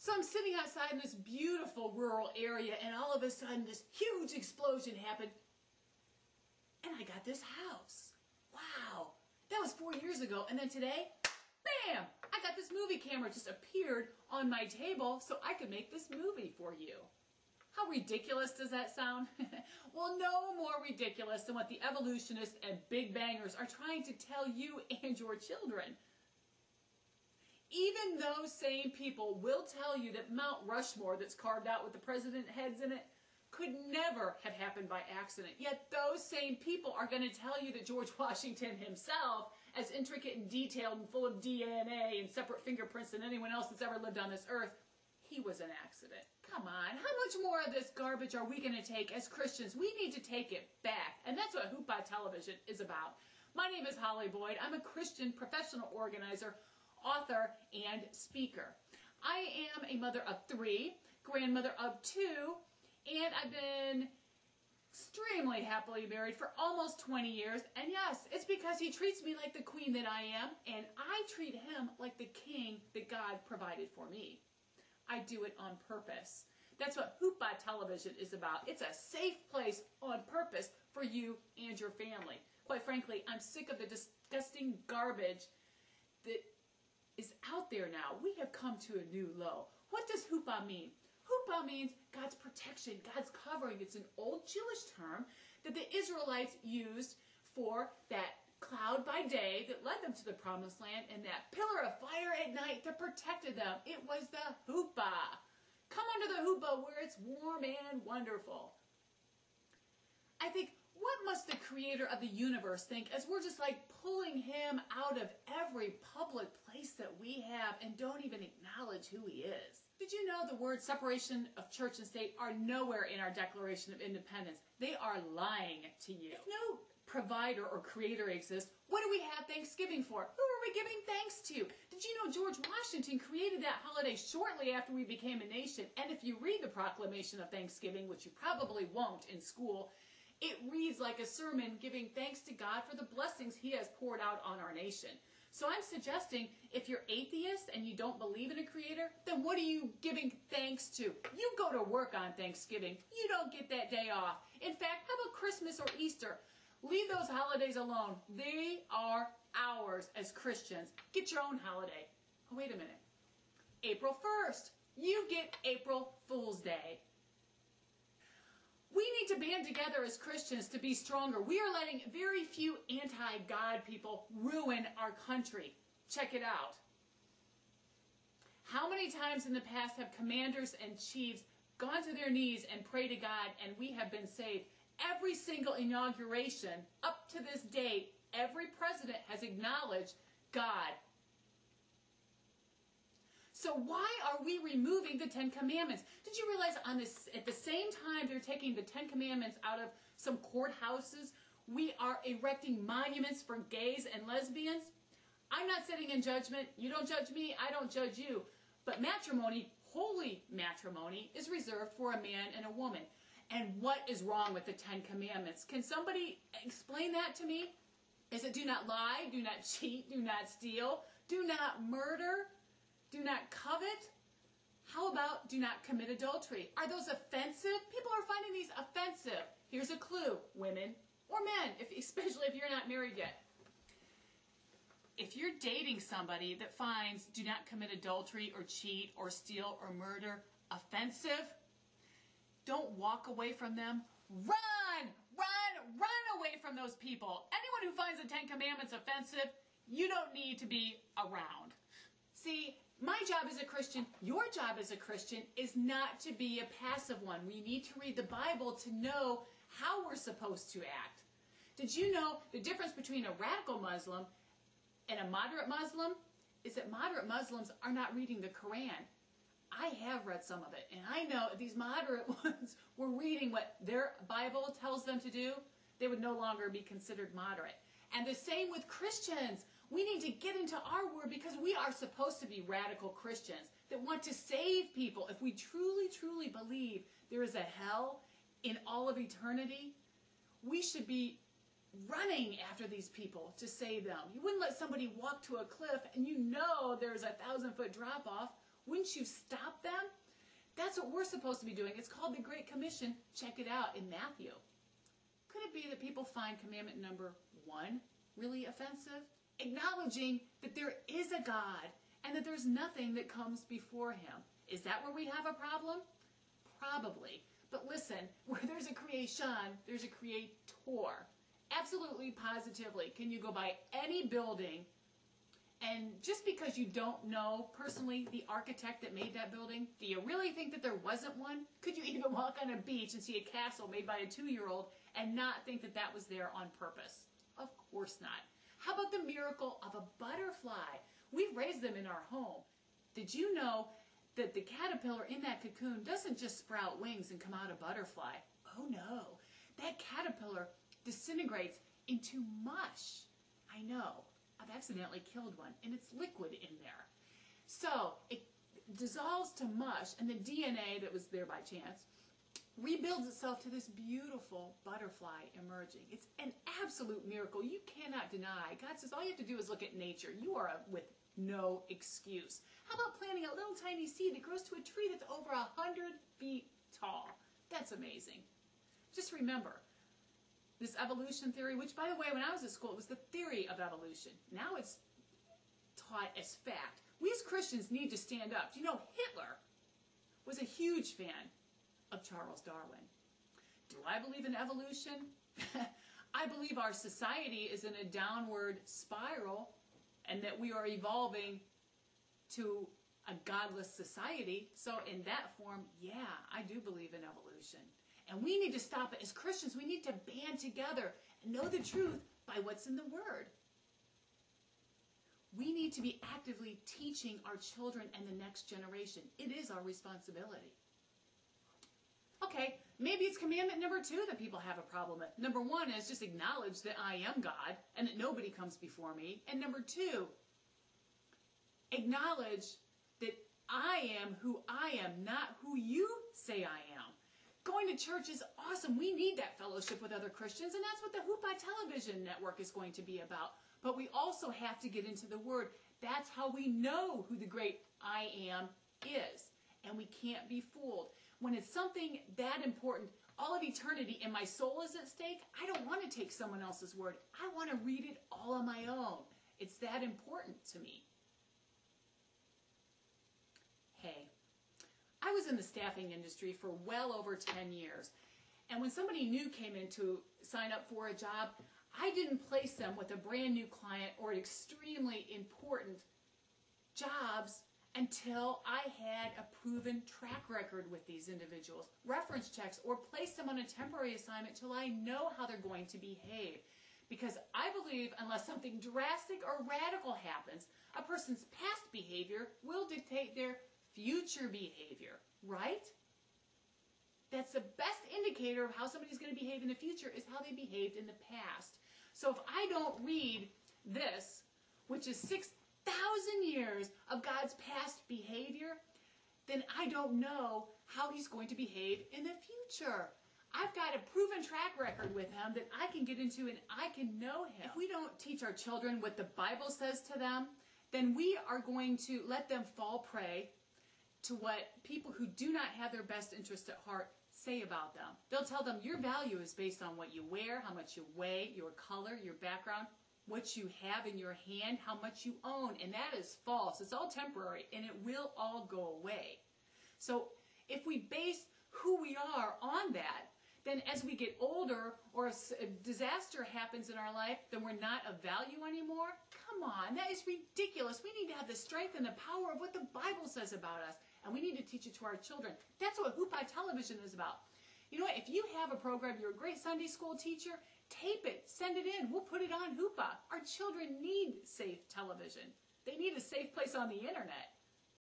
So I'm sitting outside in this beautiful rural area, and all of a sudden this huge explosion happened, and I got this house. Wow, that was 4 years ago, and then today, bam, I got this movie camera just appeared on my table so I could make this movie for you. How ridiculous does that sound? Well, no more ridiculous than what the evolutionists and Big Bangers are trying to tell you and your children. Even those same people will tell you that Mount Rushmore that's carved out with the president heads in it could never have happened by accident. Yet those same people are going to tell you that George Washington himself, as intricate and detailed and full of DNA and separate fingerprints than anyone else that's ever lived on this earth, he was an accident. Come on, how much more of this garbage are we going to take as Christians? We need to take it back. And that's what Huppah Television is about. My name is Holly Boyd. I'm a Christian professional organizer, author, and speaker. I am a mother of 3, grandmother of 2, and I've been extremely happily married for almost 20 years. And yes, it's because he treats me like the queen that I am, and I treat him like the king that God provided for me. I do it on purpose. That's what Huppah Television is about. It's a safe place on purpose for you and your family. Quite frankly, I'm sick of the disgusting garbage that is out there now. We have come to a new low. What does Huppah mean? Huppah means God's protection, God's covering. It's an old Jewish term that the Israelites used for that cloud by day that led them to the promised land and that pillar of fire at night that protected them. It was the Huppah. Come under the Huppah where it's warm and wonderful. I think, what must the creator of the universe think as we're just like pulling him out of every public place that we have and don't even acknowledge who he is? Did you know the words separation of church and state are nowhere in our Declaration of Independence? They are lying to you. If no provider or creator exists, what do we have Thanksgiving for? Who are we giving thanks to? Did you know George Washington created that holiday shortly after we became a nation? And if you read the Proclamation of Thanksgiving, which you probably won't in school, it reads like a sermon giving thanks to God for the blessings he has poured out on our nation. So I'm suggesting if you're atheist and you don't believe in a creator, then what are you giving thanks to? You go to work on Thanksgiving. You don't get that day off. In fact, how about Christmas or Easter? Leave those holidays alone. They are ours as Christians. Get your own holiday. Oh, wait a minute. April 1st. You get April Fool's Day. We need to band together as Christians to be stronger. We are letting very few anti-God people ruin our country. Check it out. How many times in the past have commanders and chiefs gone to their knees and prayed to God and we have been saved? Every single inauguration up to this date, every president has acknowledged God. So why are we removing the 10 Commandments? Did you realize at the same time they're taking the 10 Commandments out of some courthouses, we are erecting monuments for gays and lesbians? I'm not sitting in judgment. You don't judge me, I don't judge you. But matrimony, holy matrimony, is reserved for a man and a woman. And what is wrong with the 10 Commandments? Can somebody explain that to me? Is it do not lie, do not cheat, do not steal, do not murder, do not covet? How about do not commit adultery? Are those offensive? People are finding these offensive. Here's a clue, women or men, especially if you're not married yet. If you're dating somebody that finds do not commit adultery or cheat or steal or murder offensive, don't walk away from them. Run! Run! Run away from those people. Anyone who finds the 10 Commandments offensive, you don't need to be around. See, my job as a Christian, your job as a Christian, is not to be a passive one. We need to read the Bible to know how we're supposed to act. Did you know the difference between a radical Muslim and a moderate Muslim is that moderate Muslims are not reading the Quran. I have read some of it, and I know if these moderate ones were reading what their Bible tells them to do, they would no longer be considered moderate. And the same with Christians. We need to get into our word because we are supposed to be radical Christians that want to save people. If we truly, truly believe there is a hell in all of eternity, we should be running after these people to save them. You wouldn't let somebody walk to a cliff and you know there's a 1,000-foot drop-off. Wouldn't you stop them? That's what we're supposed to be doing. It's called the Great Commission. Check it out in Matthew. Could it be that people find commandment number 1 really offensive? Acknowledging that there is a God and that there's nothing that comes before him. Is that where we have a problem? Probably. But listen, where there's a creation, there's a creator. Absolutely, positively. Can you go by any building, and just because you don't know personally the architect that made that building, do you really think that there wasn't one? Could you even walk on a beach and see a castle made by a 2-year-old and not think that that was there on purpose? Of course not. How about the miracle of a butterfly? We've raised them in our home. Did you know that the caterpillar in that cocoon doesn't just sprout wings and come out a butterfly? Oh no. That caterpillar disintegrates into mush. I know. I've accidentally killed one, and it's liquid in there. So it dissolves to mush, and the DNA that was there by chance rebuilds itself to this beautiful butterfly emerging. It's an absolute miracle. You cannot deny. God says all you have to do is look at nature. You are with no excuse. How about planting a little tiny seed that grows to a tree that's over 100 feet tall? That's amazing. Just remember, this evolution theory, which, by the way, when I was at school, it was the theory of evolution. Now it's taught as fact. We as Christians need to stand up. Do you know Hitler was a huge fan of Charles Darwin? Do I believe in evolution? I believe our society is in a downward spiral and that we are evolving to a godless society. So in that form, yeah, I do believe in evolution. And we need to stop it. As Christians, we need to band together and know the truth by what's in the Word. We need to be actively teaching our children and the next generation. It is our responsibility. Okay, maybe it's commandment number 2 that people have a problem with. Number 1 is just acknowledge that I am God and that nobody comes before me. And number 2, acknowledge that I am who I am, not who you say I am. Going to church is awesome. We need that fellowship with other Christians, and that's what the Huppah Television Network is going to be about. But we also have to get into the Word. That's how we know who the great I am is. And we can't be fooled. When it's something that important, all of eternity, and my soul is at stake, I don't want to take someone else's word. I want to read it all on my own. It's that important to me. Hey, I was in the staffing industry for well over 10 years. And when somebody new came in to sign up for a job, I didn't place them with a brand new client or extremely important jobs until I had a proven track record with these individuals, reference checks, or place them on a temporary assignment till I know how they're going to behave. Because I believe unless something drastic or radical happens, a person's past behavior will dictate their future behavior, right? That's the best indicator of how somebody's going to behave in the future is how they behaved in the past. So if I don't read this, which is 6,000 years of God's past behavior, then I don't know how he's going to behave in the future. I've got a proven track record with him that I can get into and I can know him. If we don't teach our children what the Bible says to them, then we are going to let them fall prey to what people who do not have their best interest at heart say about them. They'll tell them your value is based on what you wear, how much you weigh, your color, your background, what you have in your hand, how much you own. And that is false. It's all temporary and it will all go away. So if we base who we are on that, then as we get older or a disaster happens in our life, then we're not of value anymore. Come on, that is ridiculous. We need to have the strength and the power of what the Bible says about us. And we need to teach it to our children. That's what Huppah Television is about. You know what? If you have a program, you're a great Sunday school teacher, tape it, send it in. We'll put it on Huppah. Our children need safe television. They need a safe place on the internet.